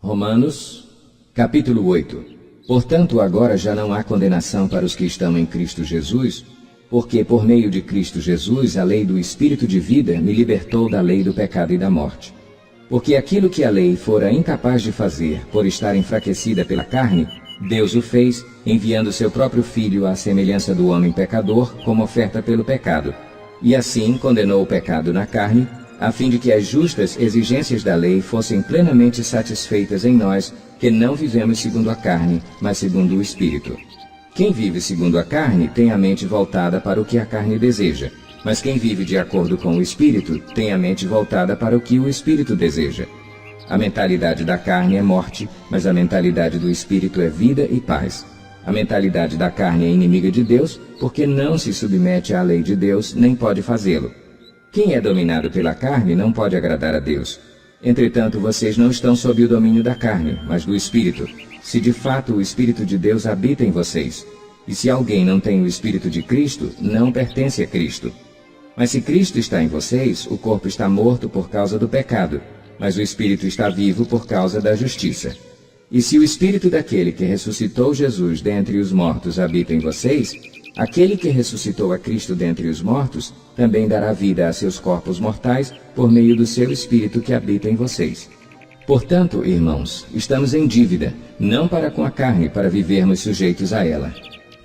Romanos, capítulo 8. Portanto, agora já não há condenação para os que estão em Cristo Jesus, porque por meio de Cristo Jesus a lei do Espírito de vida me libertou da lei do pecado e da morte. Porque aquilo que a lei fora incapaz de fazer, por estar enfraquecida pela carne, Deus o fez, enviando seu próprio Filho à semelhança do homem pecador, como oferta pelo pecado. E assim condenou o pecado na carne, a fim de que as justas exigências da lei fossem plenamente satisfeitas em nós, que não vivemos segundo a carne, mas segundo o Espírito. Quem vive segundo a carne tem a mente voltada para o que a carne deseja, mas quem vive de acordo com o Espírito tem a mente voltada para o que o Espírito deseja. A mentalidade da carne é morte, mas a mentalidade do Espírito é vida e paz. A mentalidade da carne é inimiga de Deus, porque não se submete à lei de Deus, nem pode fazê-lo. Quem é dominado pela carne não pode agradar a Deus. Entretanto, vocês não estão sob o domínio da carne, mas do Espírito, se de fato o Espírito de Deus habita em vocês. E se alguém não tem o Espírito de Cristo, não pertence a Cristo. Mas se Cristo está em vocês, o corpo está morto por causa do pecado, mas o Espírito está vivo por causa da justiça. E se o Espírito daquele que ressuscitou Jesus dentre os mortos habita em vocês, aquele que ressuscitou a Cristo dentre os mortos também dará vida a seus corpos mortais por meio do seu Espírito que habita em vocês. Portanto, irmãos, estamos em dívida, não para com a carne, para vivermos sujeitos a ela.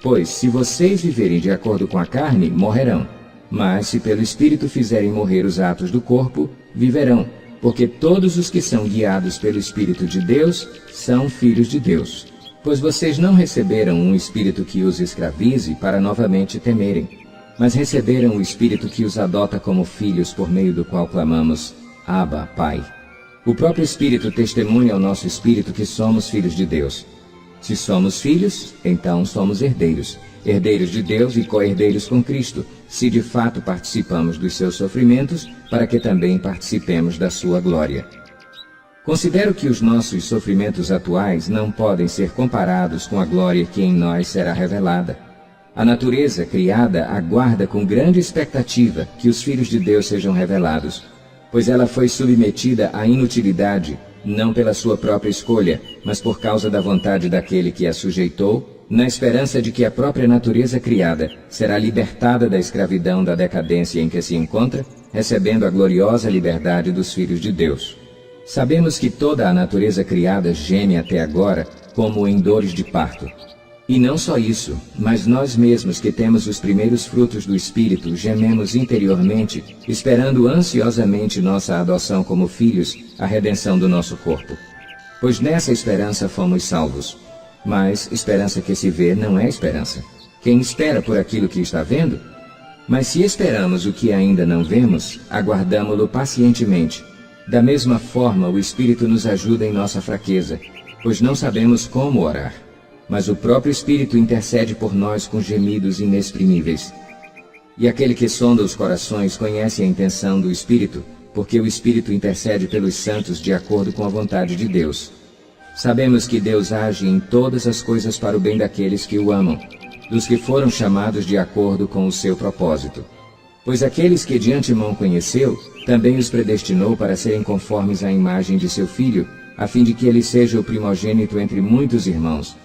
Pois, se vocês viverem de acordo com a carne, morrerão. Mas, se pelo Espírito fizerem morrer os atos do corpo, viverão. Porque todos os que são guiados pelo Espírito de Deus são filhos de Deus. Pois vocês não receberam um espírito que os escravize para novamente temerem, mas receberam o Espírito que os adota como filhos, por meio do qual clamamos, Abba, Pai. O próprio Espírito testemunha ao nosso espírito que somos filhos de Deus. Se somos filhos, então somos herdeiros, herdeiros de Deus e co-herdeiros com Cristo, se de fato participamos dos seus sofrimentos, para que também participemos da sua glória. Considero que os nossos sofrimentos atuais não podem ser comparados com a glória que em nós será revelada. A natureza criada aguarda com grande expectativa que os filhos de Deus sejam revelados, pois ela foi submetida à inutilidade, não pela sua própria escolha, mas por causa da vontade daquele que a sujeitou, na esperança de que a própria natureza criada será libertada da escravidão da decadência em que se encontra, recebendo a gloriosa liberdade dos filhos de Deus. Sabemos que toda a natureza criada geme até agora, como em dores de parto. E não só isso, mas nós mesmos que temos os primeiros frutos do Espírito gememos interiormente, esperando ansiosamente nossa adoção como filhos, a redenção do nosso corpo. Pois nessa esperança fomos salvos. Mas esperança que se vê não é esperança. Quem espera por aquilo que está vendo? Mas se esperamos o que ainda não vemos, aguardamo-lo pacientemente. Da mesma forma, o Espírito nos ajuda em nossa fraqueza, pois não sabemos como orar. Mas o próprio Espírito intercede por nós com gemidos inexprimíveis. E aquele que sonda os corações conhece a intenção do Espírito, porque o Espírito intercede pelos santos de acordo com a vontade de Deus. Sabemos que Deus age em todas as coisas para o bem daqueles que o amam, dos que foram chamados de acordo com o seu propósito. Pois aqueles que de antemão conheceu, também os predestinou para serem conformes à imagem de seu Filho, a fim de que ele seja o primogênito entre muitos irmãos.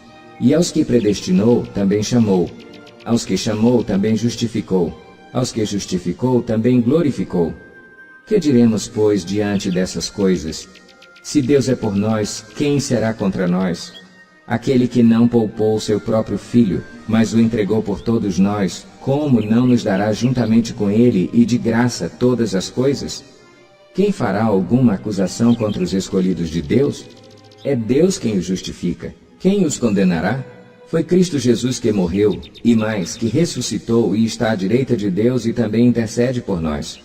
E aos que predestinou, também chamou. Aos que chamou, também justificou. Aos que justificou, também glorificou. Que diremos, pois, diante dessas coisas? Se Deus é por nós, quem será contra nós? Aquele que não poupou seu próprio Filho, mas o entregou por todos nós, como não nos dará juntamente com ele e de graça todas as coisas? Quem fará alguma acusação contra os escolhidos de Deus? É Deus quem os justifica. Quem os condenará? Foi Cristo Jesus que morreu, e mais, que ressuscitou e está à direita de Deus e também intercede por nós.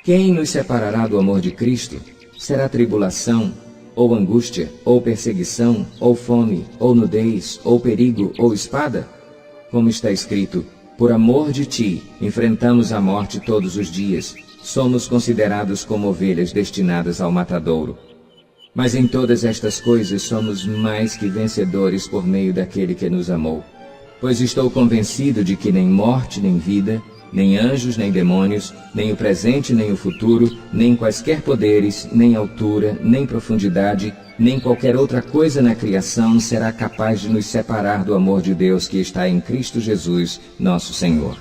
Quem nos separará do amor de Cristo? Será tribulação, ou angústia, ou perseguição, ou fome, ou nudez, ou perigo, ou espada? Como está escrito, por amor de ti, enfrentamos a morte todos os dias, somos considerados como ovelhas destinadas ao matadouro. Mas em todas estas coisas somos mais que vencedores por meio daquele que nos amou. Pois estou convencido de que nem morte nem vida, nem anjos, nem demônios, nem o presente, nem o futuro, nem quaisquer poderes, nem altura, nem profundidade, nem qualquer outra coisa na criação será capaz de nos separar do amor de Deus que está em Cristo Jesus, nosso Senhor.